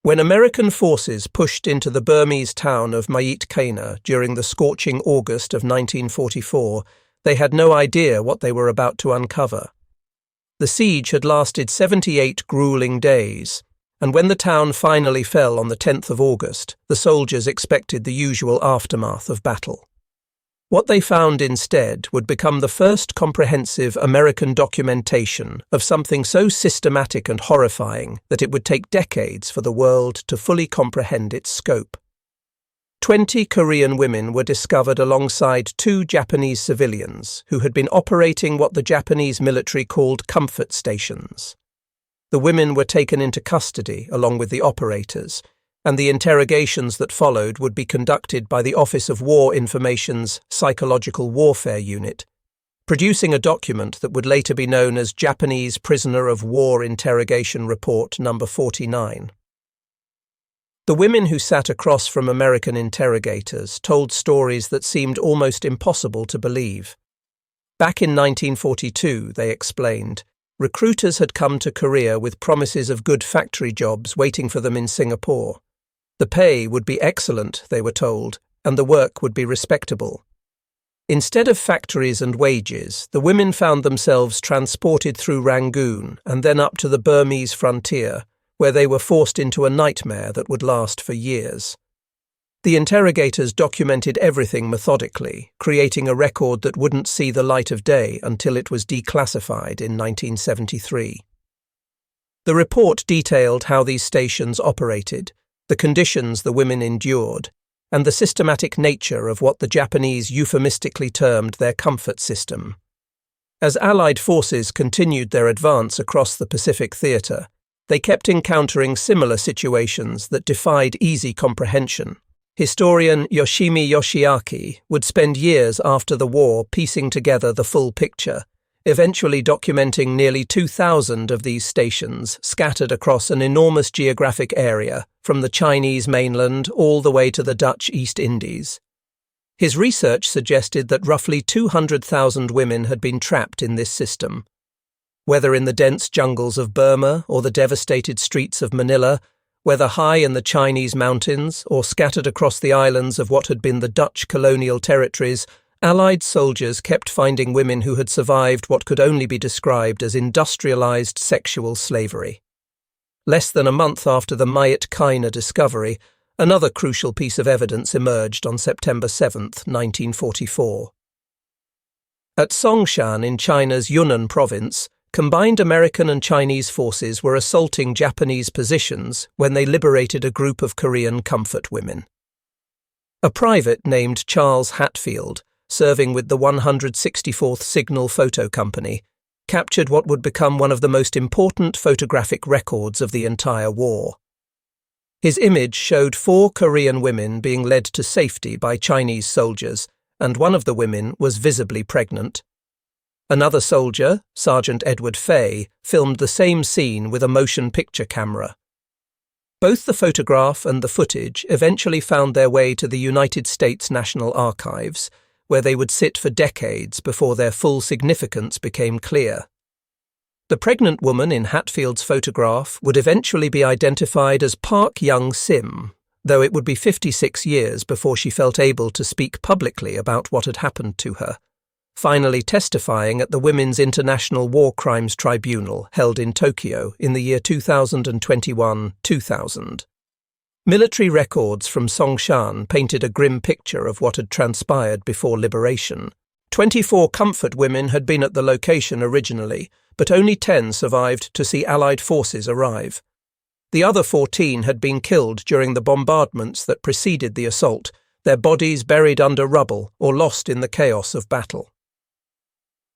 When American forces pushed into the Burmese town of Myitkyina during the scorching August of 1944, they had no idea what they were about to uncover. The siege had lasted 78 grueling days, and when the town finally fell on the 10th of August, the soldiers expected the usual aftermath of battle. What they found instead would become the first comprehensive American documentation of something so systematic and horrifying that it would take decades for the world to fully comprehend its scope. 20 Korean women were discovered alongside 2 Japanese civilians who had been operating what the Japanese military called comfort stations. The women were taken into custody along with the operators, and the interrogations that followed would be conducted by the Office of War Information's Psychological Warfare Unit, producing a document that would later be known as Japanese Prisoner of War Interrogation Report No. 49. The women who sat across from American interrogators told stories that seemed almost impossible to believe. Back in 1942, they explained, recruiters had come to Korea with promises of good factory jobs waiting for them in Singapore. The pay would be excellent, they were told, and the work would be respectable. Instead of factories and wages, the women found themselves transported through Rangoon and then up to the Burmese frontier, where they were forced into a nightmare that would last for years. The interrogators documented everything methodically, creating a record that wouldn't see the light of day until it was declassified in 1973. The report detailed how these stations operated, the conditions the women endured, and the systematic nature of what the Japanese euphemistically termed their comfort system. As Allied forces continued their advance across the Pacific theater, they kept encountering similar situations that defied easy comprehension. Historian Yoshimi Yoshiaki would spend years after the war piecing together the full picture, eventually documenting nearly 2,000 of these stations scattered across an enormous geographic area, from the Chinese mainland all the way to the Dutch East Indies. His research suggested that roughly 200,000 women had been trapped in this system. Whether in the dense jungles of Burma or the devastated streets of Manila, whether high in the Chinese mountains or scattered across the islands of what had been the Dutch colonial territories, Allied soldiers kept finding women who had survived what could only be described as industrialized sexual slavery. Less than a month after the Myitkyina discovery, another crucial piece of evidence emerged on September 7, 1944. At Songshan in China's Yunnan province, combined American and Chinese forces were assaulting Japanese positions when they liberated a group of Korean comfort women. A private named Charles Hatfield, serving with the 164th Signal Photo Company, captured what would become one of the most important photographic records of the entire war. His image showed 4 Korean women being led to safety by Chinese soldiers, and one of the women was visibly pregnant. Another soldier, Sergeant Edward Fay, filmed the same scene with a motion picture camera. Both the photograph and the footage eventually found their way to the United States National Archives, where they would sit for decades before their full significance became clear. The pregnant woman in Hatfield's photograph would eventually be identified as Park Young-sim, though it would be 56 years before she felt able to speak publicly about what had happened to her, finally testifying at the Women's International War Crimes Tribunal held in Tokyo in the year 2021-2000. Military records from Songshan painted a grim picture of what had transpired before liberation. 24 comfort women had been at the location originally, but only 10 survived to see Allied forces arrive. The other 14 had been killed during the bombardments that preceded the assault, their bodies buried under rubble or lost in the chaos of battle.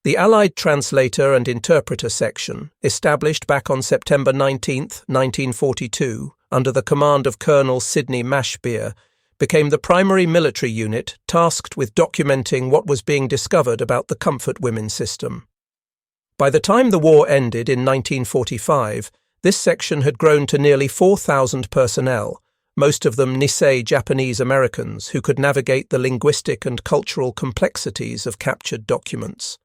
The Allied translator and interpreter section, established back on September 19, 1942, under the command of Colonel Sidney Mashbeer, became the primary military unit tasked with documenting what was being discovered about the comfort women system. By the time the war ended in 1945, this section had grown to nearly 4,000 personnel, most of them Nisei Japanese Americans who could navigate the linguistic and cultural complexities of captured documents.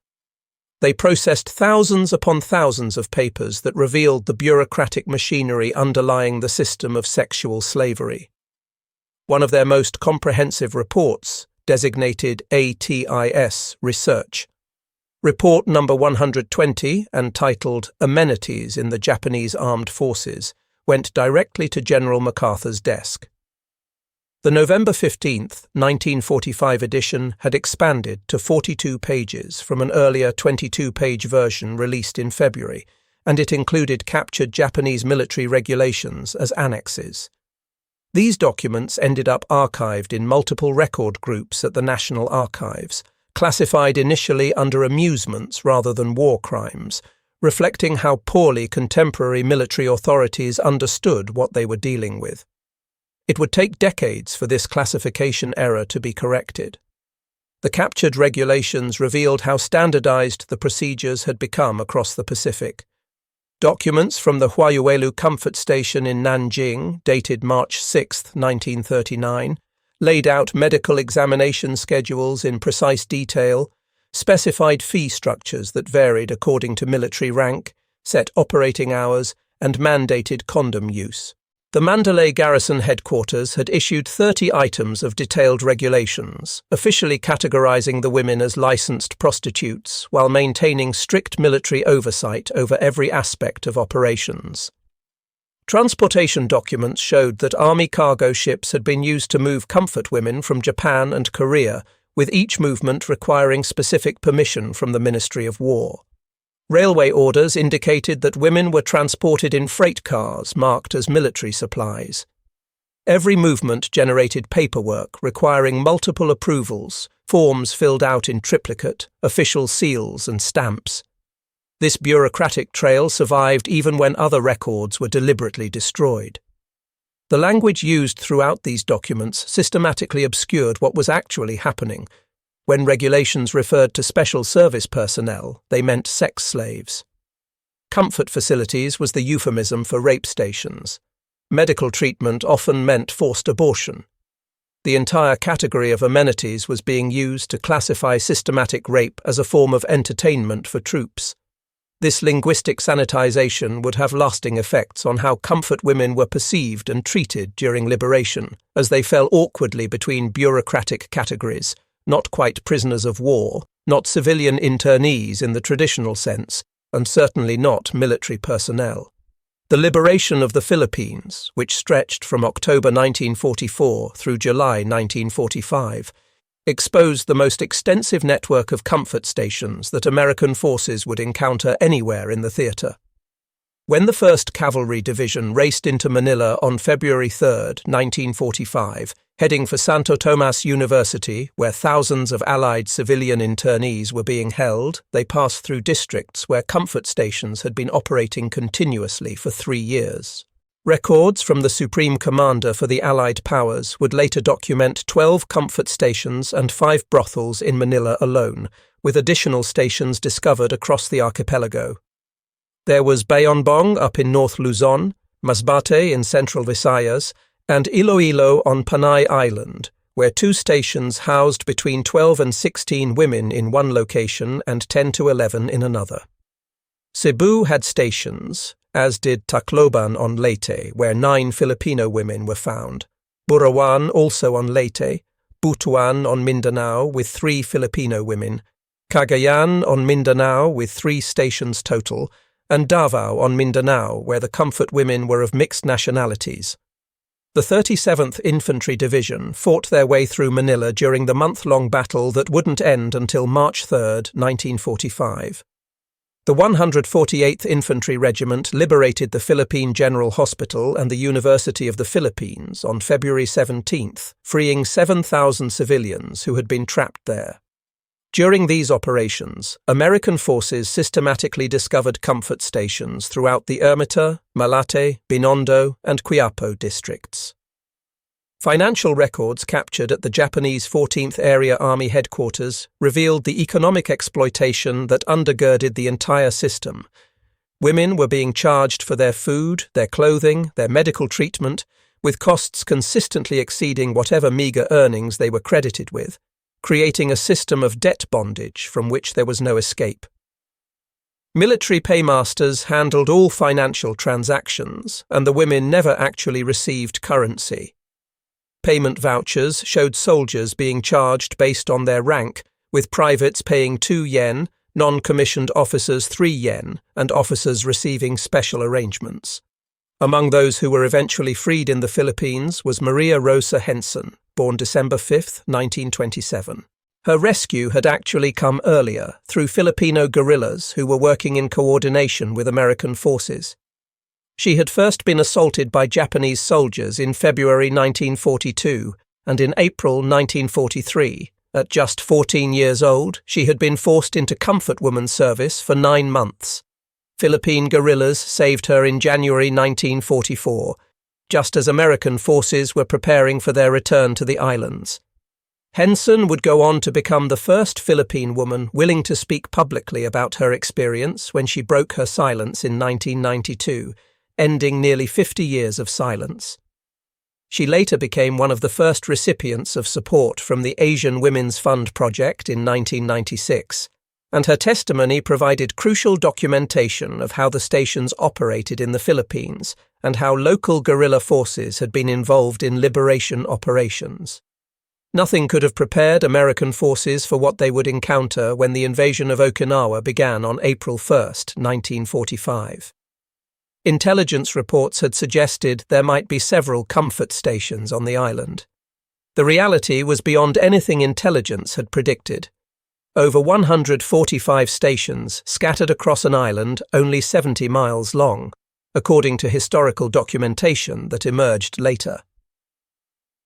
They processed thousands upon thousands of papers that revealed the bureaucratic machinery underlying the system of sexual slavery. One of their most comprehensive reports, designated ATIS Research, Report number 120 and titled Amenities in the Japanese Armed Forces, went directly to General MacArthur's desk. The November 15, 1945 edition had expanded to 42 pages from an earlier 22-page version released in February, and it included captured Japanese military regulations as annexes. These documents ended up archived in multiple record groups at the National Archives, classified initially under amusements rather than war crimes, reflecting how poorly contemporary military authorities understood what they were dealing with. It would take decades for this classification error to be corrected. The captured regulations revealed how standardized the procedures had become across the Pacific. Documents from the Huayuelu Comfort Station in Nanjing, dated March 6, 1939, laid out medical examination schedules in precise detail, specified fee structures that varied according to military rank, set operating hours, and mandated condom use. The Mandalay Garrison Headquarters had issued 30 items of detailed regulations, officially categorizing the women as licensed prostitutes while maintaining strict military oversight over every aspect of operations. Transportation documents showed that Army cargo ships had been used to move comfort women from Japan and Korea, with each movement requiring specific permission from the Ministry of War. Railway orders indicated that women were transported in freight cars marked as military supplies. Every movement generated paperwork requiring multiple approvals, forms filled out in triplicate, official seals and stamps. This bureaucratic trail survived even when other records were deliberately destroyed. The language used throughout these documents systematically obscured what was actually happening. When regulations referred to special service personnel, they meant sex slaves. Comfort facilities was the euphemism for rape stations. Medical treatment often meant forced abortion. The entire category of amenities was being used to classify systematic rape as a form of entertainment for troops. This linguistic sanitization would have lasting effects on how comfort women were perceived and treated during liberation, as they fell awkwardly between bureaucratic categories. Not quite prisoners of war, not civilian internees in the traditional sense, and certainly not military personnel. The liberation of the Philippines, which stretched from October 1944 through July 1945, exposed the most extensive network of comfort stations that American forces would encounter anywhere in the theater. When the 1st Cavalry Division raced into Manila on February 3, 1945, heading for Santo Tomas University, where thousands of Allied civilian internees were being held, they passed through districts where comfort stations had been operating continuously for 3 years. Records from the Supreme Commander for the Allied powers would later document 12 comfort stations and 5 brothels in Manila alone, with additional stations discovered across the archipelago. There was Bayonbong up in North Luzon, Masbate in Central Visayas, and Iloilo on Panay Island, where 2 stations housed between 12 and 16 women in one location and 10 to 11 in another. Cebu had stations, as did Tacloban on Leyte, where 9 Filipino women were found, Burawan also on Leyte, Butuan on Mindanao with 3 Filipino women, Cagayan on Mindanao with 3 stations total, and Davao on Mindanao, where the comfort women were of mixed nationalities. The 37th Infantry Division fought their way through Manila during the month-long battle that wouldn't end until March 3, 1945. The 148th Infantry Regiment liberated the Philippine General Hospital and the University of the Philippines on February 17th, freeing 7,000 civilians who had been trapped there. During these operations, American forces systematically discovered comfort stations throughout the Ermita, Malate, Binondo, and Quiapo districts. Financial records captured at the Japanese 14th Area Army Headquarters revealed the economic exploitation that undergirded the entire system. Women were being charged for their food, their clothing, their medical treatment, with costs consistently exceeding whatever meagre earnings they were credited with, creating a system of debt bondage from which there was no escape. Military paymasters handled all financial transactions, and the women never actually received currency. Payment vouchers showed soldiers being charged based on their rank, with privates paying 2 yen, non-commissioned officers 3 yen, and officers receiving special arrangements. Among those who were eventually freed in the Philippines was Maria Rosa Henson, born December 5, 1927. Her rescue had actually come earlier, through Filipino guerrillas who were working in coordination with American forces. She had first been assaulted by Japanese soldiers in February 1942, and in April 1943, at just 14 years old, she had been forced into comfort woman service for 9 months. Philippine guerrillas saved her in January 1944, just as American forces were preparing for their return to the islands. Henson would go on to become the first Philippine woman willing to speak publicly about her experience when she broke her silence in 1992, ending nearly 50 years of silence. She later became one of the first recipients of support from the Asian Women's Fund project in 1996, and her testimony provided crucial documentation of how the stations operated in the Philippines and how local guerrilla forces had been involved in liberation operations. Nothing could have prepared American forces for what they would encounter when the invasion of Okinawa began on April 1, 1945. Intelligence reports had suggested there might be several comfort stations on the island. The reality was beyond anything intelligence had predicted. Over 145 stations scattered across an island only 70 miles long, according to historical documentation that emerged later.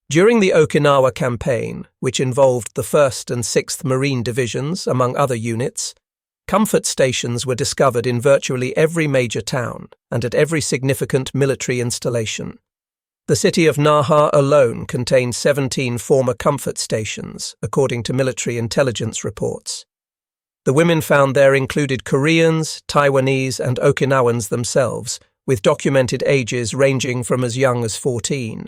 During the Okinawa campaign, which involved the 1st and 6th Marine Divisions, among other units, comfort stations were discovered in virtually every major town and at every significant military installation. The city of Naha alone contained 17 former comfort stations, according to military intelligence reports. The women found there included Koreans, Taiwanese, and Okinawans themselves, with documented ages ranging from as young as 14.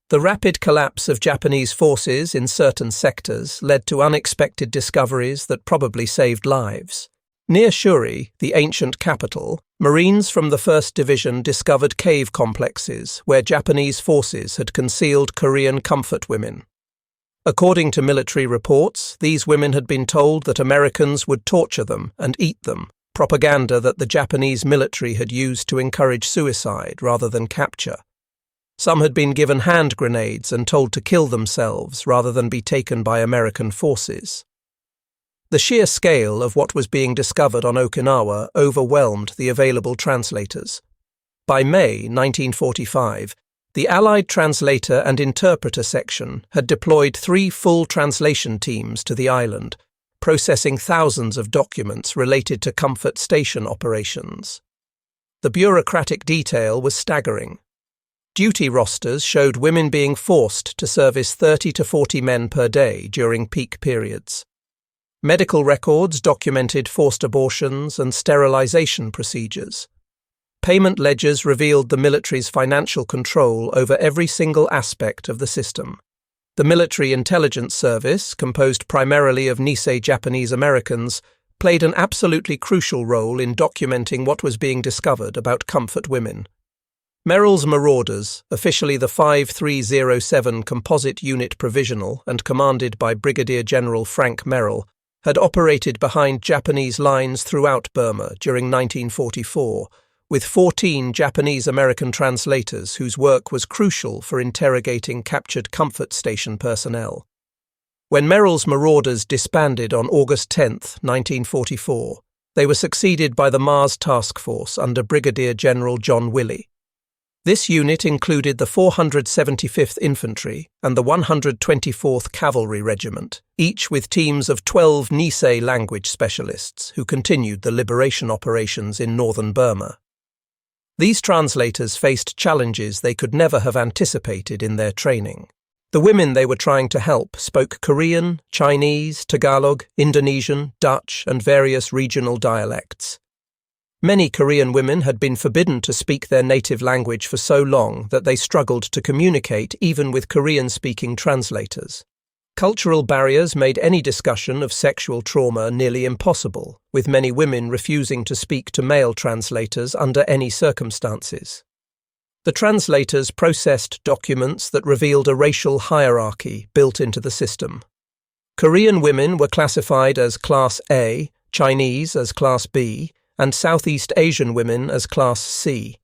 The rapid collapse of Japanese forces in certain sectors led to unexpected discoveries that probably saved lives. Near Shuri, the ancient capital, Marines from the 1st Division discovered cave complexes where Japanese forces had concealed Korean comfort women. According to military reports, these women had been told that Americans would torture them and eat them, propaganda that the Japanese military had used to encourage suicide rather than capture. Some had been given hand grenades and told to kill themselves rather than be taken by American forces. The sheer scale of what was being discovered on Okinawa overwhelmed the available translators. By May 1945, the Allied translator and interpreter section had deployed 3 full translation teams to the island, processing thousands of documents related to comfort station operations. The bureaucratic detail was staggering. Duty rosters showed women being forced to service 30 to 40 men per day during peak periods. Medical records documented forced abortions and sterilization procedures. Payment ledgers revealed the military's financial control over every single aspect of the system. The Military Intelligence Service, composed primarily of Nisei Japanese Americans, played an absolutely crucial role in documenting what was being discovered about comfort women. Merrill's Marauders, officially the 5307 Composite Unit Provisional and commanded by Brigadier General Frank Merrill, had operated behind Japanese lines throughout Burma during 1944, with 14 Japanese-American translators whose work was crucial for interrogating captured comfort station personnel. When Merrill's Marauders disbanded on August 10, 1944, they were succeeded by the Mars Task Force under Brigadier General John Willey. This unit included the 475th Infantry and the 124th Cavalry Regiment, each with teams of 12 Nisei language specialists who continued the liberation operations in northern Burma. These translators faced challenges they could never have anticipated in their training. The women they were trying to help spoke Korean, Chinese, Tagalog, Indonesian, Dutch, and various regional dialects. Many Korean women had been forbidden to speak their native language for so long that they struggled to communicate even with Korean-speaking translators. Cultural barriers made any discussion of sexual trauma nearly impossible, with many women refusing to speak to male translators under any circumstances. The translators processed documents that revealed a racial hierarchy built into the system. Korean women were classified as Class A, Chinese as Class B, and Southeast Asian women as Class C.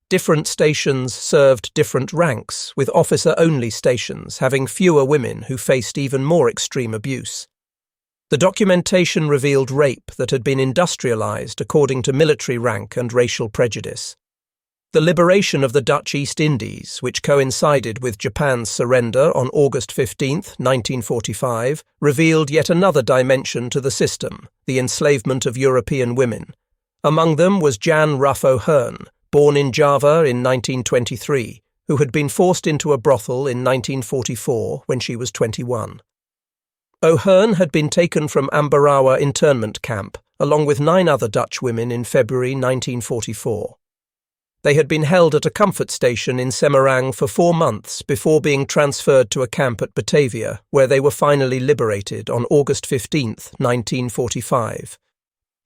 Different stations served different ranks, with officer-only stations having fewer women who faced even more extreme abuse. The documentation revealed rape that had been industrialized according to military rank and racial prejudice. The liberation of the Dutch East Indies, which coincided with Japan's surrender on August 15, 1945, revealed yet another dimension to the system, the enslavement of European women. Among them was Jan Ruff O'Hearn, born in Java in 1923, who had been forced into a brothel in 1944 when she was 21. O'Hearn had been taken from Ambarawa internment camp, along with 9 other Dutch women in February 1944. They had been held at a comfort station in Semarang for 4 months before being transferred to a camp at Batavia, where they were finally liberated on August 15, 1945.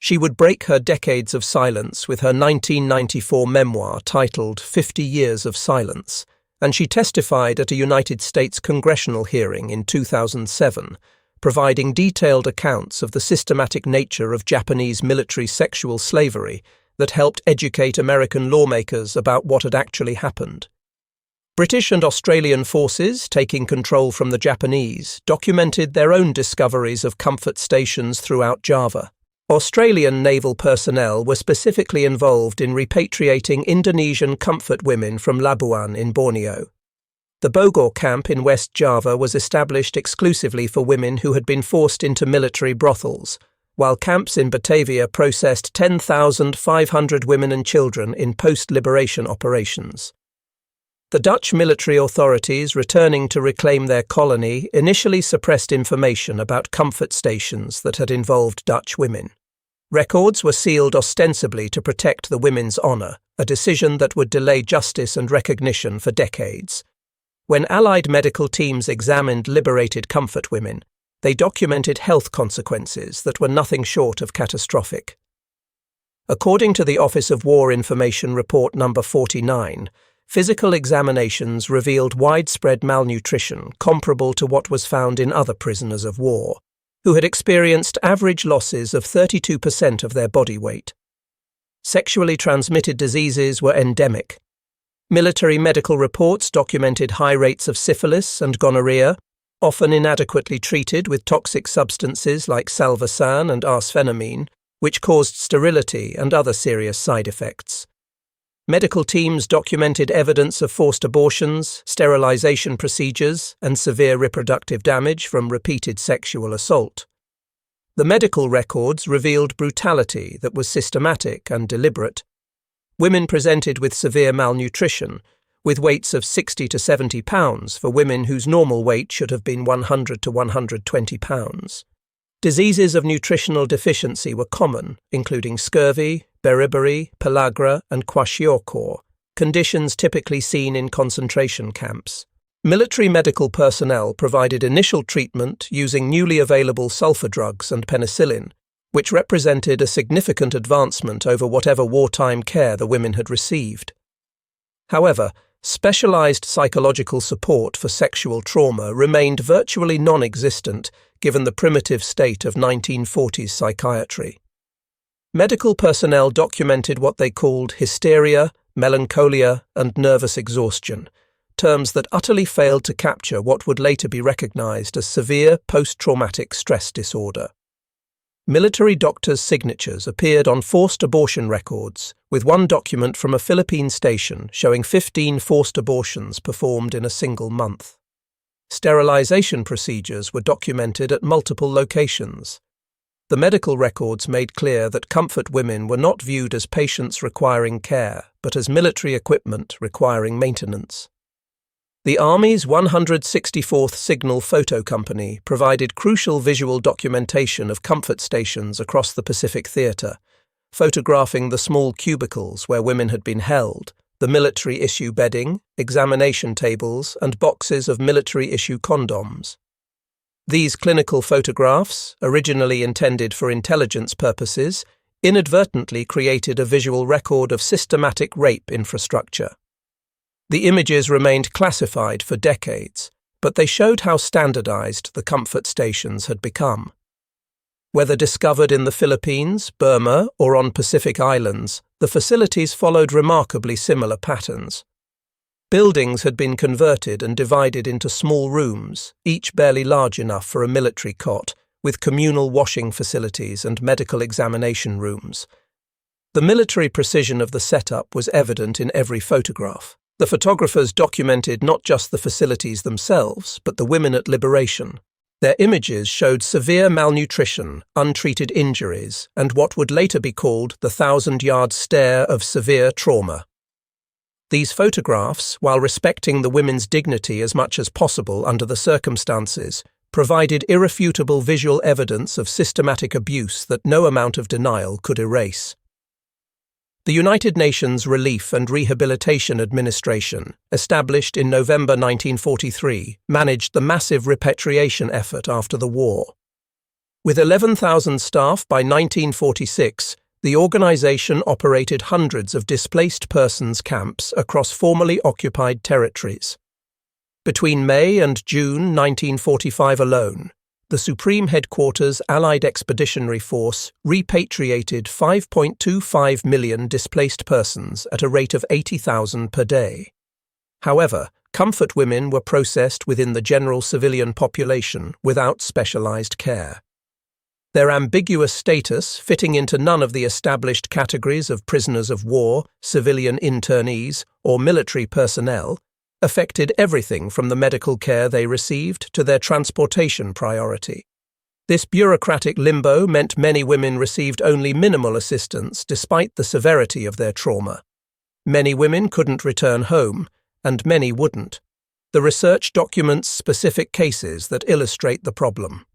She would break her decades of silence with her 1994 memoir titled 50 Years of Silence, and she testified at a United States congressional hearing in 2007, providing detailed accounts of the systematic nature of Japanese military sexual slavery that helped educate American lawmakers about what had actually happened. British and Australian forces, taking control from the Japanese, documented their own discoveries of comfort stations throughout Java. Australian naval personnel were specifically involved in repatriating Indonesian comfort women from Labuan in Borneo. The Bogor camp in West Java was established exclusively for women who had been forced into military brothels, while camps in Batavia processed 10,500 women and children in post-liberation operations. The Dutch military authorities returning to reclaim their colony initially suppressed information about comfort stations that had involved Dutch women. Records were sealed ostensibly to protect the women's honour, a decision that would delay justice and recognition for decades. When Allied medical teams examined liberated comfort women, they documented health consequences that were nothing short of catastrophic. According to the Office of War Information Report No. 49, physical examinations revealed widespread malnutrition comparable to what was found in other prisoners of war, who had experienced average losses of 32% of their body weight. Sexually transmitted diseases were endemic. Military medical reports documented high rates of syphilis and gonorrhea, often inadequately treated with toxic substances like salvarsan and arsphenamine, which caused sterility and other serious side effects. Medical teams documented evidence of forced abortions, sterilization procedures, and severe reproductive damage from repeated sexual assault. The medical records revealed brutality that was systematic and deliberate. Women presented with severe malnutrition, with weights of 60 to 70 pounds for women whose normal weight should have been 100 to 120 pounds. Diseases of nutritional deficiency were common, including scurvy, beriberi, pellagra, and kwashiorkor, conditions typically seen in concentration camps. Military medical personnel provided initial treatment using newly available sulfur drugs and penicillin, which represented a significant advancement over whatever wartime care the women had received. However, specialized psychological support for sexual trauma remained virtually non-existent given the primitive state of 1940s psychiatry. Medical personnel documented what they called hysteria, melancholia, and nervous exhaustion, terms that utterly failed to capture what would later be recognized as severe post-traumatic stress disorder. Military doctors' signatures appeared on forced abortion records, with one document from a Philippine station showing 15 forced abortions performed in a single month. Sterilization procedures were documented at multiple locations. The medical records made clear that comfort women were not viewed as patients requiring care, but as military equipment requiring maintenance. The Army's 164th Signal Photo Company provided crucial visual documentation of comfort stations across the Pacific Theatre, photographing the small cubicles where women had been held, the military-issue bedding, examination tables, and boxes of military-issue condoms. These clinical photographs, originally intended for intelligence purposes, inadvertently created a visual record of systematic rape infrastructure. The images remained classified for decades, but they showed how standardized the comfort stations had become. Whether discovered in the Philippines, Burma, or on Pacific Islands, the facilities followed remarkably similar patterns. Buildings had been converted and divided into small rooms, each barely large enough for a military cot, with communal washing facilities and medical examination rooms. The military precision of the setup was evident in every photograph. The photographers documented not just the facilities themselves, but the women at liberation. Their images showed severe malnutrition, untreated injuries, and what would later be called the 1,000-yard stare of severe trauma. These photographs, while respecting the women's dignity as much as possible under the circumstances, provided irrefutable visual evidence of systematic abuse that no amount of denial could erase. The United Nations Relief and Rehabilitation Administration, established in November 1943, managed the massive repatriation effort after the war. With 11,000 staff by 1946, the organization operated hundreds of displaced persons camps across formerly occupied territories. Between May and June 1945 alone, the Supreme Headquarters Allied Expeditionary Force repatriated 5.25 million displaced persons at a rate of 80,000 per day. However, comfort women were processed within the general civilian population without specialized care. Their ambiguous status, fitting into none of the established categories of prisoners of war, civilian internees, or military personnel, affected everything from the medical care they received to their transportation priority. This bureaucratic limbo meant many women received only minimal assistance despite the severity of their trauma. Many women couldn't return home, and many wouldn't. The research documents specific cases that illustrate the problem.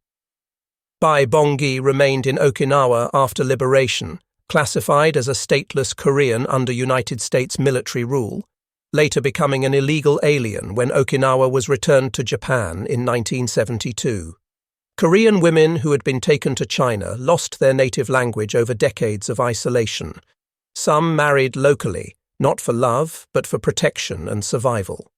Bai Bongyi remained in Okinawa after liberation, classified as a stateless Korean under United States military rule, later becoming an illegal alien when Okinawa was returned to Japan in 1972. Korean women who had been taken to China lost their native language over decades of isolation. Some married locally, not for love, but for protection and survival.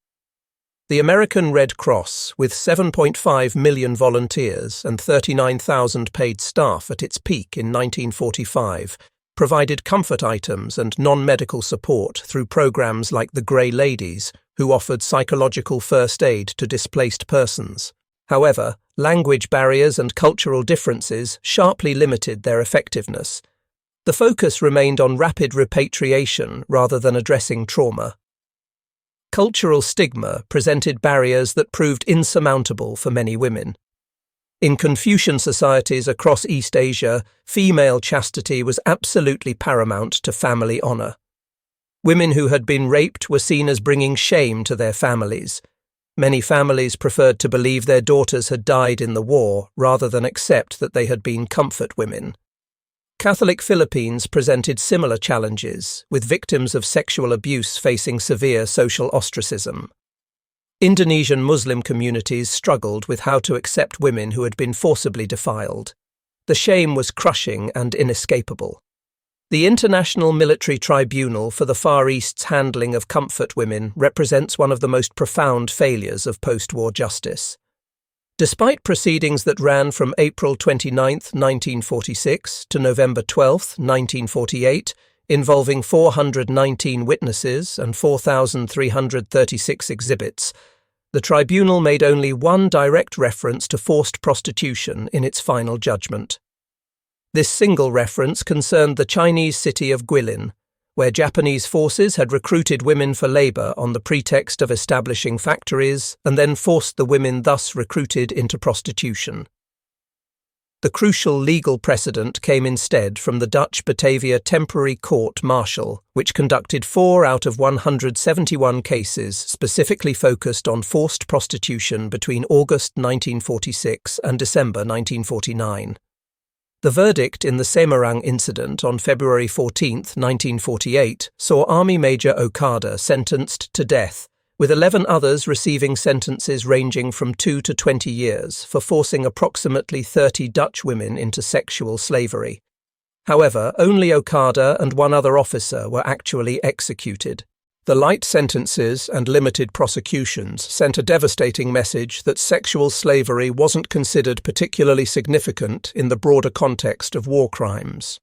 The American Red Cross, with 7.5 million volunteers and 39,000 paid staff at its peak in 1945, provided comfort items and non-medical support through programs like the Grey Ladies, who offered psychological first aid to displaced persons. However, language barriers and cultural differences sharply limited their effectiveness. The focus remained on rapid repatriation rather than addressing trauma. Cultural stigma presented barriers that proved insurmountable for many women. In Confucian societies across East Asia, female chastity was absolutely paramount to family honor. Women who had been raped were seen as bringing shame to their families. Many families preferred to believe their daughters had died in the war rather than accept that they had been comfort women. Catholic Philippines presented similar challenges, with victims of sexual abuse facing severe social ostracism. Indonesian Muslim communities struggled with how to accept women who had been forcibly defiled. The shame was crushing and inescapable. The International Military Tribunal for the Far East's handling of comfort women represents one of the most profound failures of post-war justice. Despite proceedings that ran from April 29, 1946 to November 12, 1948, involving 419 witnesses and 4,336 exhibits, the tribunal made only one direct reference to forced prostitution in its final judgment. This single reference concerned the Chinese city of Guilin, where Japanese forces had recruited women for labor on the pretext of establishing factories and then forced the women thus recruited into prostitution. The crucial legal precedent came instead from the Dutch Batavia Temporary Court-Martial, which conducted 4 out of 171 cases specifically focused on forced prostitution between August 1946 and December 1949. The verdict in the Semarang incident on February 14, 1948, saw Army Major Okada sentenced to death, with 11 others receiving sentences ranging from 2 to 20 years for forcing approximately 30 Dutch women into sexual slavery. However, only Okada and one other officer were actually executed. The light sentences and limited prosecutions sent a devastating message that sexual slavery wasn't considered particularly significant in the broader context of war crimes.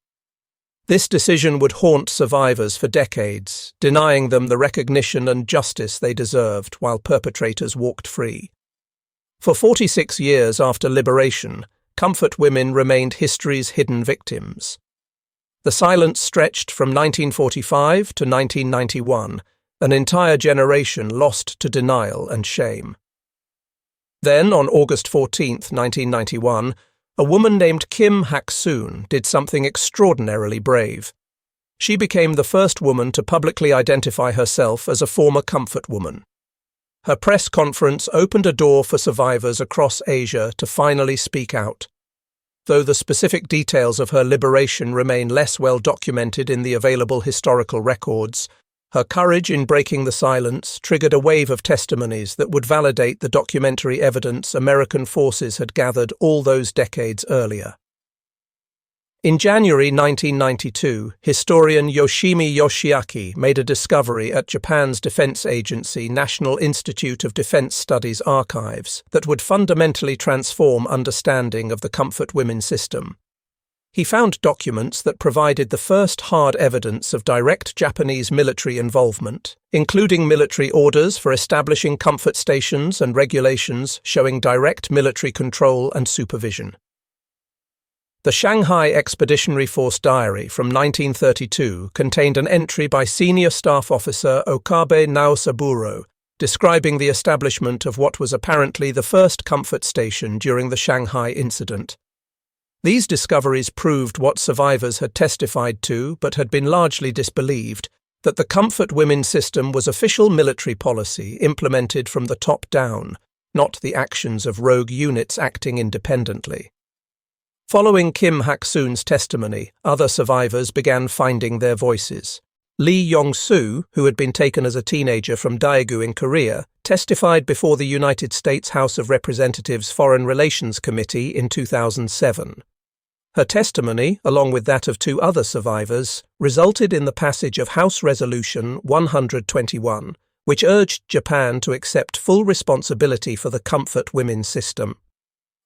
This decision would haunt survivors for decades, denying them the recognition and justice they deserved while perpetrators walked free. For 46 years after liberation, comfort women remained history's hidden victims. The silence stretched from 1945 to 1991, an entire generation lost to denial and shame. Then, on August 14, 1991, a woman named Kim Hak-soon did something extraordinarily brave. She became the first woman to publicly identify herself as a former comfort woman. Her press conference opened a door for survivors across Asia to finally speak out. Though the specific details of her liberation remain less well documented in the available historical records, her courage in breaking the silence triggered a wave of testimonies that would validate the documentary evidence American forces had gathered all those decades earlier. In January 1992, historian Yoshimi Yoshiaki made a discovery at Japan's defense agency National Institute of Defense Studies archives that would fundamentally transform understanding of the comfort women system. He found documents that provided the first hard evidence of direct Japanese military involvement, including military orders for establishing comfort stations and regulations showing direct military control and supervision. The Shanghai Expeditionary Force Diary from 1932 contained an entry by Senior Staff Officer Okabe Naosaburo describing the establishment of what was apparently the first comfort station during the Shanghai incident. These discoveries proved what survivors had testified to but had been largely disbelieved, that the comfort women system was official military policy implemented from the top down, not the actions of rogue units acting independently. Following Kim Hak-soon's testimony, other survivors began finding their voices. Lee Yong-soo, who had been taken as a teenager from Daegu in Korea, testified before the United States House of Representatives Foreign Relations Committee in 2007. Her testimony, along with that of two other survivors, resulted in the passage of House Resolution 121, which urged Japan to accept full responsibility for the comfort women system.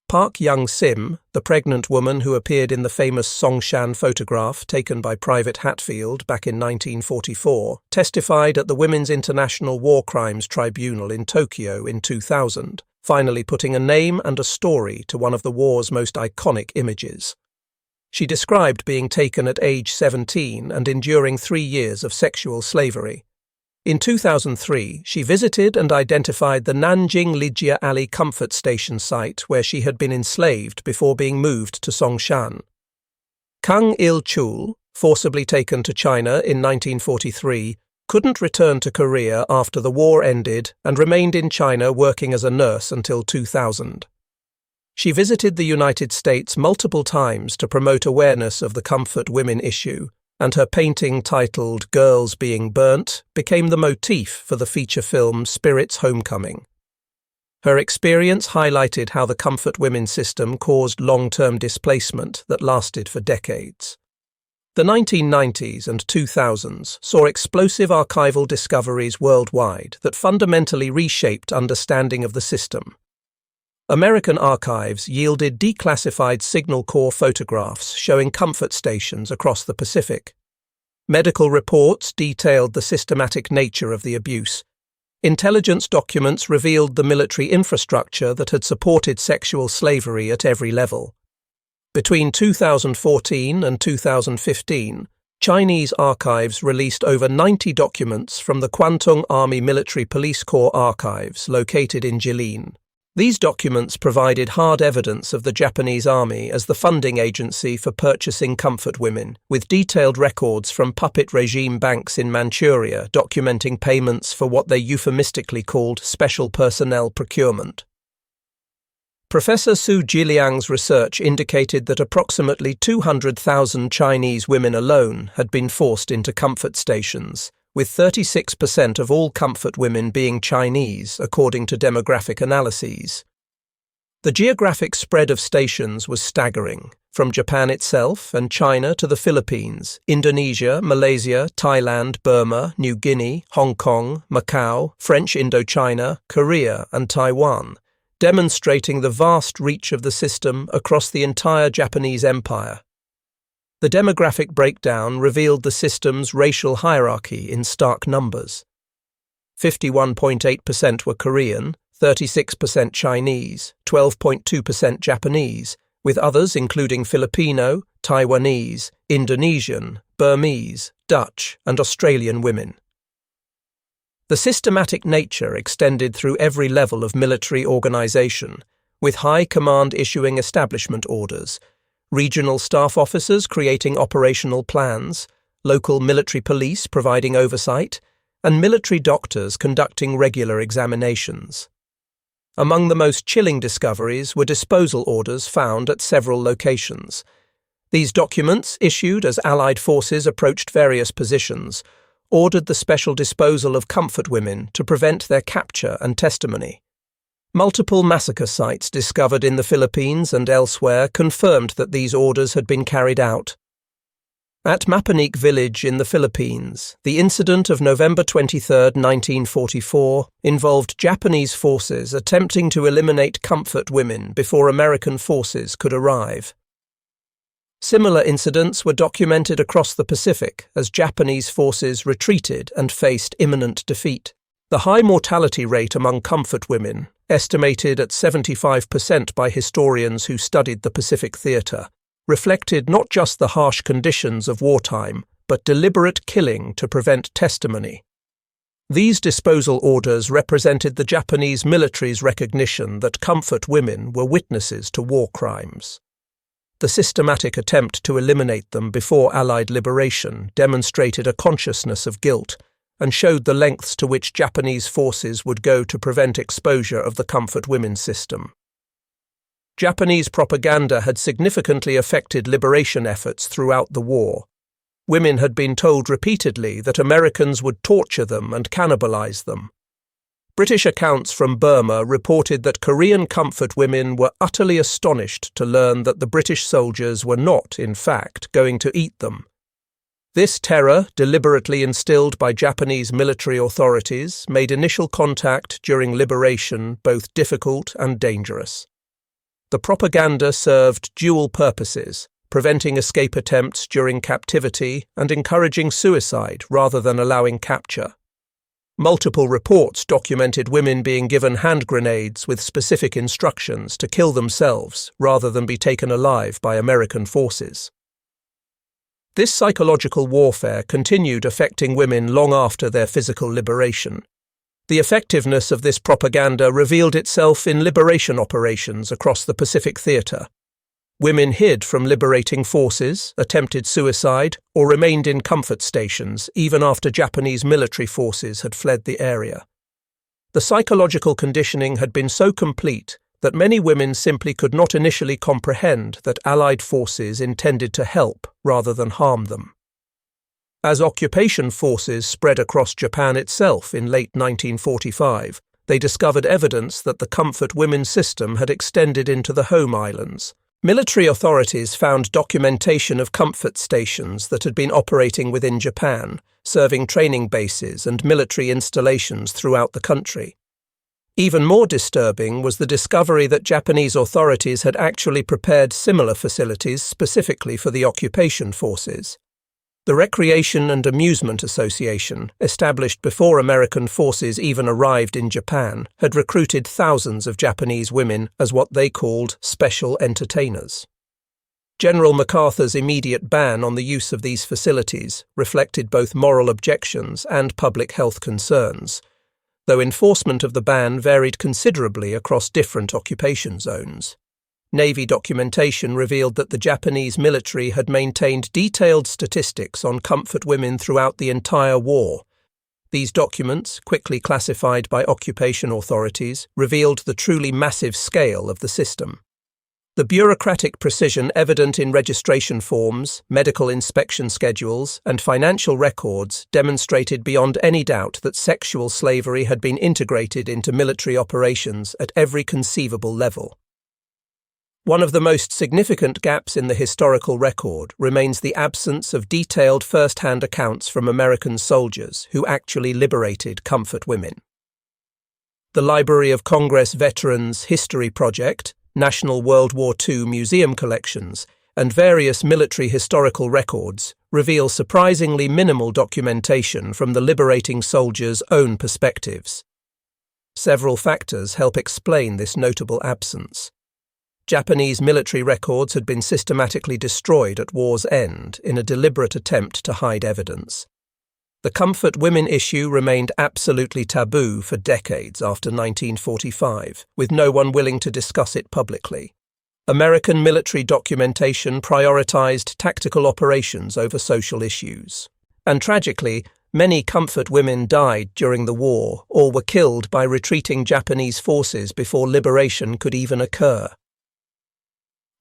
Park Young-sim, the pregnant woman who appeared in the famous Songshan photograph taken by Private Hatfield back in 1944, testified at the Women's International War Crimes Tribunal in Tokyo in 2000, finally putting a name and a story to one of the war's most iconic images. She described being taken at age 17 and enduring 3 years of sexual slavery. In 2003, she visited and identified the Nanjing Lijia Alley comfort station site where she had been enslaved before being moved to Songshan. Kang Il-chul, forcibly taken to China in 1943, couldn't return to Korea after the war ended and remained in China working as a nurse until 2000. She visited the United States multiple times to promote awareness of the comfort women issue, and her painting titled Girls Being Burnt became the motif for the feature film Spirit's Homecoming. Her experience highlighted how the comfort women system caused long-term displacement that lasted for decades. The 1990s and 2000s saw explosive archival discoveries worldwide that fundamentally reshaped understanding of the system. American archives yielded declassified Signal Corps photographs showing comfort stations across the Pacific. Medical reports detailed the systematic nature of the abuse. Intelligence documents revealed the military infrastructure that had supported sexual slavery at every level. Between 2014 and 2015, Chinese archives released over 90 documents from the Kwantung Army Military Police Corps archives located in Jilin. These documents provided hard evidence of the Japanese Army as the funding agency for purchasing comfort women, with detailed records from puppet regime banks in Manchuria documenting payments for what they euphemistically called special personnel procurement. Professor Su Jiliang's research indicated that approximately 200,000 Chinese women alone had been forced into comfort stations, with 36% of all comfort women being Chinese, according to demographic analyses. The geographic spread of stations was staggering, from Japan itself and China to the Philippines, Indonesia, Malaysia, Thailand, Burma, New Guinea, Hong Kong, Macau, French Indochina, Korea and Taiwan, demonstrating the vast reach of the system across the entire Japanese empire. The demographic breakdown revealed the system's racial hierarchy in stark numbers. 51.8% were Korean, 36% Chinese, 12.2% Japanese, with others including Filipino, Taiwanese, Indonesian, Burmese, Dutch, and Australian women. The systematic nature extended through every level of military organisation, with high command issuing establishment orders, regional staff officers creating operational plans, local military police providing oversight, and military doctors conducting regular examinations. Among the most chilling discoveries were disposal orders found at several locations. These documents, issued as Allied forces approached various positions, ordered the special disposal of comfort women to prevent their capture and testimony. Multiple massacre sites discovered in the Philippines and elsewhere confirmed that these orders had been carried out. At Mapanique village in the Philippines, the incident of November 23, 1944, involved Japanese forces attempting to eliminate comfort women before American forces could arrive. Similar incidents were documented across the Pacific as Japanese forces retreated and faced imminent defeat. The high mortality rate among comfort women, estimated at 75% by historians who studied the Pacific theatre, reflected not just the harsh conditions of wartime, but deliberate killing to prevent testimony. These disposal orders represented the Japanese military's recognition that comfort women were witnesses to war crimes. The systematic attempt to eliminate them before Allied liberation demonstrated a consciousness of guilt and showed the lengths to which Japanese forces would go to prevent exposure of the comfort women system. Japanese propaganda had significantly affected liberation efforts throughout the war. Women had been told repeatedly that Americans would torture them and cannibalize them. British accounts from Burma reported that Korean comfort women were utterly astonished to learn that the British soldiers were not, in fact, going to eat them. This terror, deliberately instilled by Japanese military authorities, made initial contact during liberation both difficult and dangerous. The propaganda served dual purposes, preventing escape attempts during captivity and encouraging suicide rather than allowing capture. Multiple reports documented women being given hand grenades with specific instructions to kill themselves rather than be taken alive by American forces. This psychological warfare continued affecting women long after their physical liberation. The effectiveness of this propaganda revealed itself in liberation operations across the Pacific theatre. Women hid from liberating forces, attempted suicide, or remained in comfort stations even after Japanese military forces had fled the area. The psychological conditioning had been so complete that many women simply could not initially comprehend that Allied forces intended to help rather than harm them. As occupation forces spread across Japan itself in late 1945, they discovered evidence that the comfort women system had extended into the home islands. Military authorities found documentation of comfort stations that had been operating within Japan, serving training bases and military installations throughout the country. Even more disturbing was the discovery that Japanese authorities had actually prepared similar facilities specifically for the occupation forces. The Recreation and Amusement Association, established before American forces even arrived in Japan, had recruited thousands of Japanese women as what they called special entertainers. General MacArthur's immediate ban on the use of these facilities reflected both moral objections and public health concerns, though enforcement of the ban varied considerably across different occupation zones. Navy documentation revealed that the Japanese military had maintained detailed statistics on comfort women throughout the entire war. These documents, quickly classified by occupation authorities, revealed the truly massive scale of the system. The bureaucratic precision evident in registration forms, medical inspection schedules, and financial records demonstrated beyond any doubt that sexual slavery had been integrated into military operations at every conceivable level. One of the most significant gaps in the historical record remains the absence of detailed first-hand accounts from American soldiers who actually liberated comfort women. The Library of Congress Veterans History Project, National World War II museum collections, and various military historical records reveal surprisingly minimal documentation from the liberating soldiers' own perspectives. Several factors help explain this notable absence. Japanese military records had been systematically destroyed at war's end in a deliberate attempt to hide evidence. The comfort women issue remained absolutely taboo for decades after 1945, with no one willing to discuss it publicly. American military documentation prioritized tactical operations over social issues. And tragically, many comfort women died during the war or were killed by retreating Japanese forces before liberation could even occur.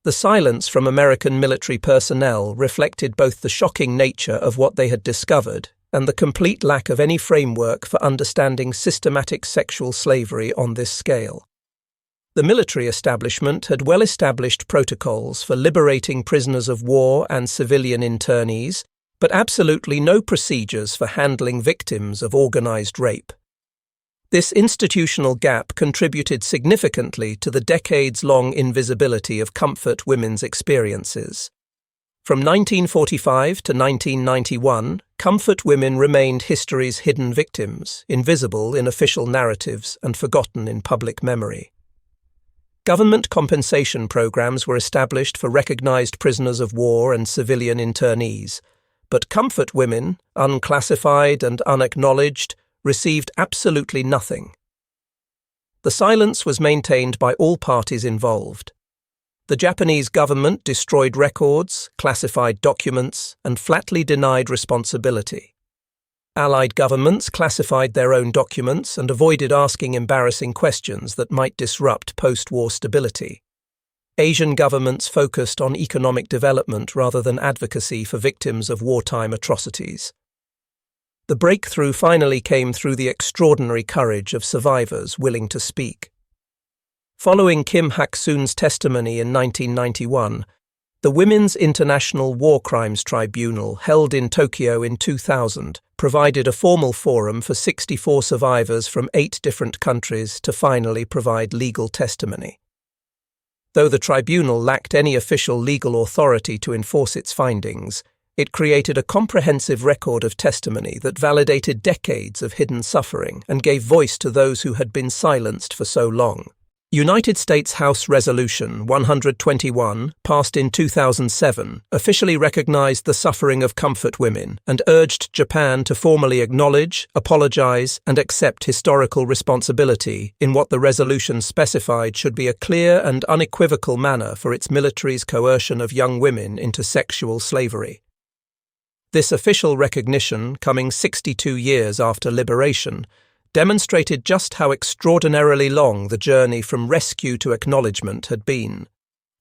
The silence from American military personnel reflected both the shocking nature of what they had discovered and the complete lack of any framework for understanding systematic sexual slavery on this scale. The military establishment had well-established protocols for liberating prisoners of war and civilian internees, but absolutely no procedures for handling victims of organized rape. This institutional gap contributed significantly to the decades-long invisibility of comfort women's experiences. From 1945 to 1991, comfort women remained history's hidden victims, invisible in official narratives and forgotten in public memory. Government compensation programs were established for recognized prisoners of war and civilian internees, but comfort women, unclassified and unacknowledged, received absolutely nothing. The silence was maintained by all parties involved. The Japanese government destroyed records, classified documents, and flatly denied responsibility. Allied governments classified their own documents and avoided asking embarrassing questions that might disrupt post-war stability. Asian governments focused on economic development rather than advocacy for victims of wartime atrocities. The breakthrough finally came through the extraordinary courage of survivors willing to speak. Following Kim Hak-soon's testimony in 1991, the Women's International War Crimes Tribunal, held in Tokyo in 2000, provided a formal forum for 64 survivors from 8 different countries to finally provide legal testimony. Though the tribunal lacked any official legal authority to enforce its findings, it created a comprehensive record of testimony that validated decades of hidden suffering and gave voice to those who had been silenced for so long. United States House Resolution 121, passed in 2007, officially recognized the suffering of comfort women and urged Japan to formally acknowledge, apologize, and accept historical responsibility in what the resolution specified should be a clear and unequivocal manner for its military's coercion of young women into sexual slavery. This official recognition, coming 62 years after liberation, demonstrated just how extraordinarily long the journey from rescue to acknowledgement had been.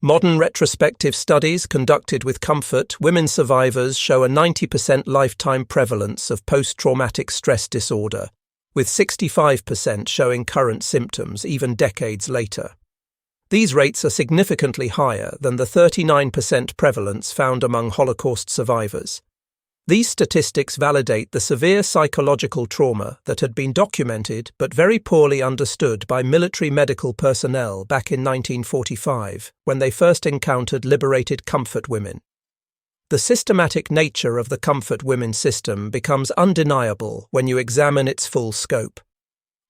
Modern retrospective studies conducted with comfort women survivors show a 90% lifetime prevalence of post-traumatic stress disorder, with 65% showing current symptoms even decades later. These rates are significantly higher than the 39% prevalence found among Holocaust survivors. These statistics validate the severe psychological trauma that had been documented but very poorly understood by military medical personnel back in 1945 when they first encountered liberated comfort women. The systematic nature of the comfort women system becomes undeniable when you examine its full scope.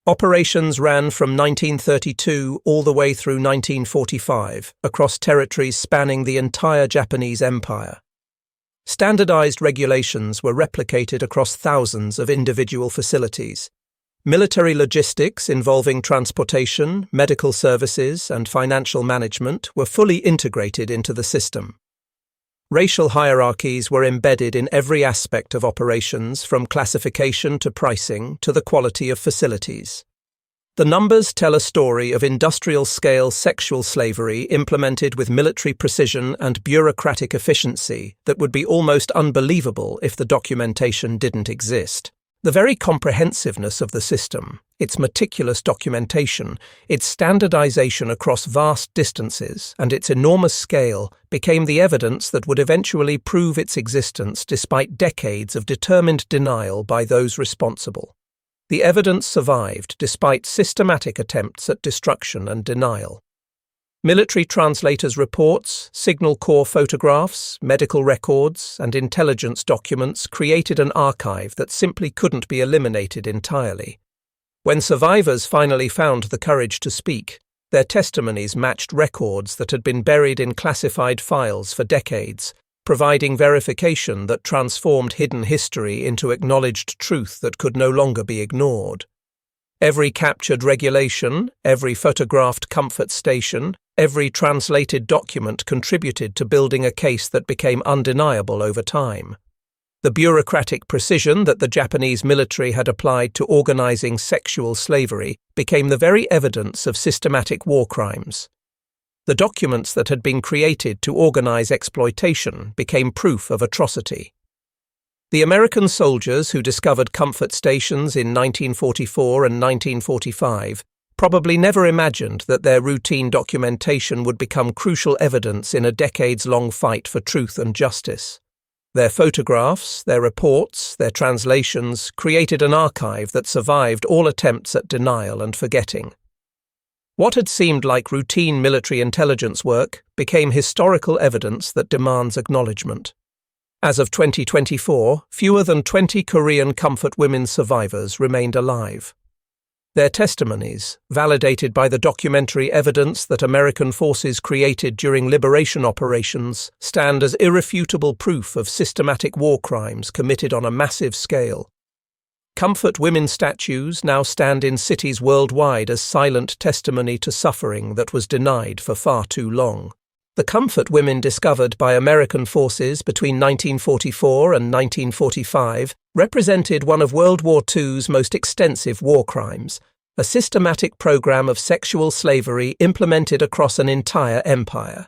Operations ran from 1932 all the way through 1945 across territories spanning the entire Japanese Empire. Standardized regulations were replicated across thousands of individual facilities. Military logistics involving transportation, medical services, and financial management were fully integrated into the system. Racial hierarchies were embedded in every aspect of operations, from classification to pricing to the quality of facilities. The numbers tell a story of industrial-scale sexual slavery implemented with military precision and bureaucratic efficiency that would be almost unbelievable if the documentation didn't exist. The very comprehensiveness of the system, its meticulous documentation, its standardization across vast distances, and its enormous scale became the evidence that would eventually prove its existence despite decades of determined denial by those responsible. The evidence survived despite systematic attempts at destruction and denial. Military translators' reports, signal corps photographs, medical records, and intelligence documents created an archive that simply couldn't be eliminated entirely. When survivors finally found the courage to speak, their testimonies matched records that had been buried in classified files for decades, providing verification that transformed hidden history into acknowledged truth that could no longer be ignored. Every captured regulation, every photographed comfort station, every translated document contributed to building a case that became undeniable over time. The bureaucratic precision that the Japanese military had applied to organizing sexual slavery became the very evidence of systematic war crimes. The documents that had been created to organize exploitation became proof of atrocity. The American soldiers who discovered comfort stations in 1944 and 1945 probably never imagined that their routine documentation would become crucial evidence in a decades-long fight for truth and justice. Their photographs, their reports, their translations created an archive that survived all attempts at denial and forgetting. What had seemed like routine military intelligence work became historical evidence that demands acknowledgement. As of 2024, fewer than 20 Korean comfort women survivors remained alive. Their testimonies, validated by the documentary evidence that American forces created during liberation operations, stand as irrefutable proof of systematic war crimes committed on a massive scale. Comfort women statues now stand in cities worldwide as silent testimony to suffering that was denied for far too long. The comfort women discovered by American forces between 1944 and 1945 represented one of World War II's most extensive war crimes, a systematic program of sexual slavery implemented across an entire empire.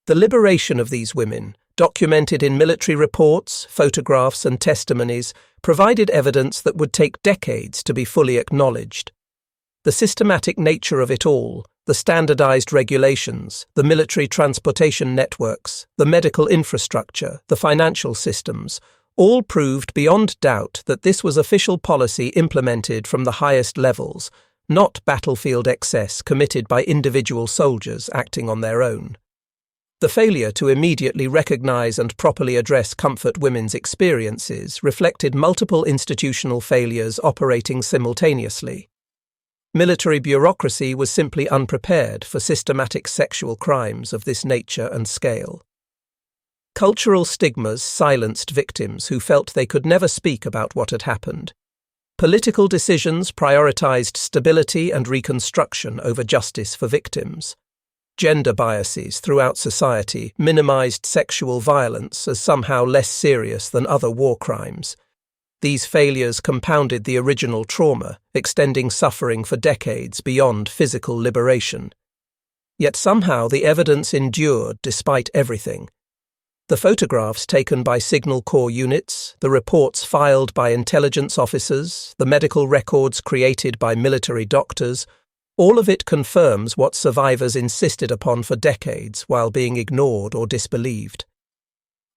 The liberation of these women, documented in military reports, photographs, and testimonies, provided evidence that would take decades to be fully acknowledged. The systematic nature of it all, the standardized regulations, the military transportation networks, the medical infrastructure, the financial systems, all proved beyond doubt that this was official policy implemented from the highest levels, not battlefield excess committed by individual soldiers acting on their own. The failure to immediately recognize and properly address comfort women's experiences reflected multiple institutional failures operating simultaneously. Military bureaucracy was simply unprepared for systematic sexual crimes of this nature and scale. Cultural stigmas silenced victims who felt they could never speak about what had happened. Political decisions prioritized stability and reconstruction over justice for victims. Gender biases throughout society minimized sexual violence as somehow less serious than other war crimes. These failures compounded the original trauma, extending suffering for decades beyond physical liberation. Yet somehow the evidence endured despite everything. The photographs taken by Signal Corps units, the reports filed by intelligence officers, the medical records created by military doctors, all of it confirms what survivors insisted upon for decades while being ignored or disbelieved.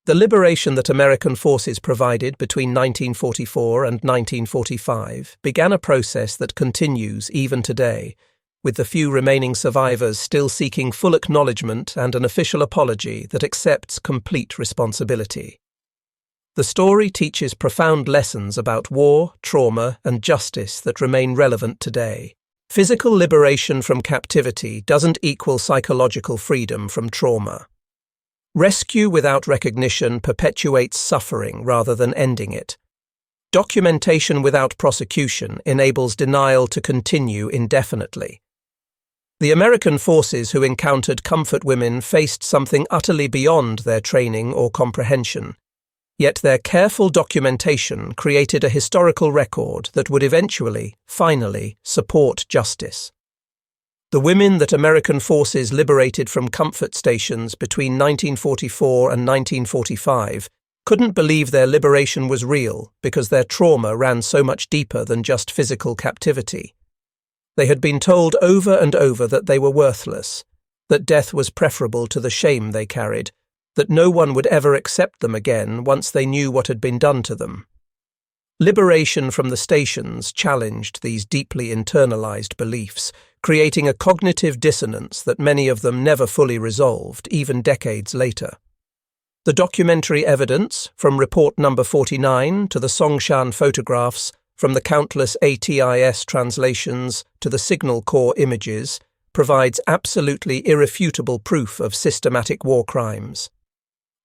The liberation that American forces provided between 1944 and 1945 began a process that continues even today, with the few remaining survivors still seeking full acknowledgement and an official apology that accepts complete responsibility. The story teaches profound lessons about war, trauma, and justice that remain relevant today. Physical liberation from captivity doesn't equal psychological freedom from trauma. Rescue without recognition perpetuates suffering rather than ending it. Documentation without prosecution enables denial to continue indefinitely. The American forces who encountered comfort women faced something utterly beyond their training or comprehension. Yet their careful documentation created a historical record that would eventually, finally, support justice. The women that American forces liberated from comfort stations between 1944 and 1945 couldn't believe their liberation was real because their trauma ran so much deeper than just physical captivity. They had been told over and over that they were worthless, that death was preferable to the shame they carried, that no one would ever accept them again once they knew what had been done to them. Liberation from the stations challenged these deeply internalized beliefs, creating a cognitive dissonance that many of them never fully resolved, even decades later. The documentary evidence, from Report Number 49 to the Songshan photographs, from the countless ATIS translations to the Signal Corps images, provides absolutely irrefutable proof of systematic war crimes.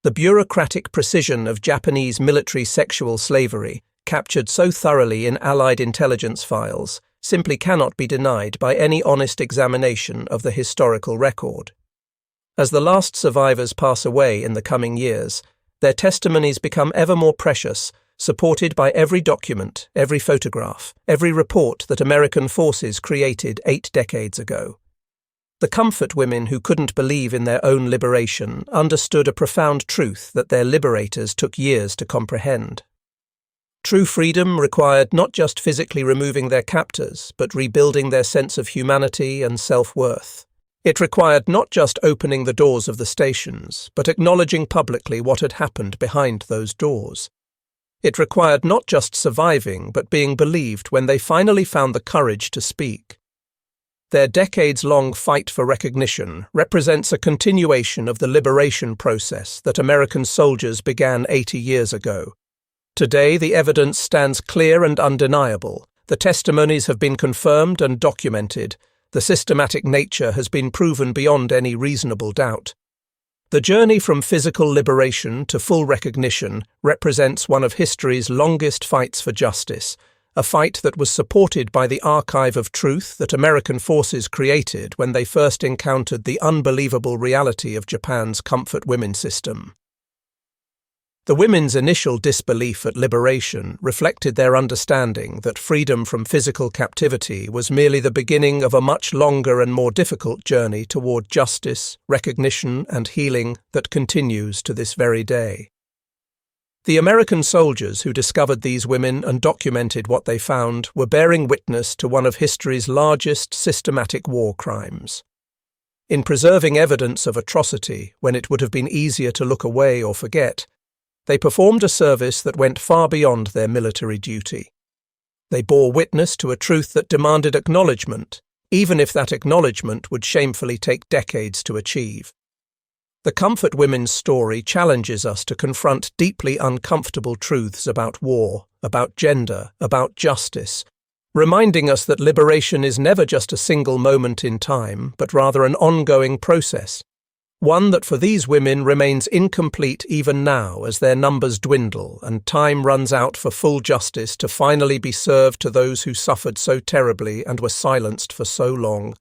The bureaucratic precision of Japanese military sexual slavery, captured so thoroughly in Allied intelligence files, simply cannot be denied by any honest examination of the historical record. As the last survivors pass away in the coming years, their testimonies become ever more precious, supported by every document, every photograph, every report that American forces created 8 decades ago. The comfort women who couldn't believe in their own liberation understood a profound truth that their liberators took years to comprehend. True freedom required not just physically removing their captors, but rebuilding their sense of humanity and self-worth. It required not just opening the doors of the stations, but acknowledging publicly what had happened behind those doors. It required not just surviving, but being believed when they finally found the courage to speak. Their decades-long fight for recognition represents a continuation of the liberation process that American soldiers began 80 years ago. Today, the evidence stands clear and undeniable. The testimonies have been confirmed and documented. The systematic nature has been proven beyond any reasonable doubt. The journey from physical liberation to full recognition represents one of history's longest fights for justice, a fight that was supported by the archive of truth that American forces created when they first encountered the unbelievable reality of Japan's comfort women system. The women's initial disbelief at liberation reflected their understanding that freedom from physical captivity was merely the beginning of a much longer and more difficult journey toward justice, recognition, and healing that continues to this very day. The American soldiers who discovered these women and documented what they found were bearing witness to one of history's largest systematic war crimes. In preserving evidence of atrocity when it would have been easier to look away or forget, they performed a service that went far beyond their military duty. They bore witness to a truth that demanded acknowledgement, even if that acknowledgement would shamefully take decades to achieve. The comfort women's story challenges us to confront deeply uncomfortable truths about war, about gender, about justice, reminding us that liberation is never just a single moment in time, but rather an ongoing process. One that for these women remains incomplete even now as their numbers dwindle and time runs out for full justice to finally be served to those who suffered so terribly and were silenced for so long.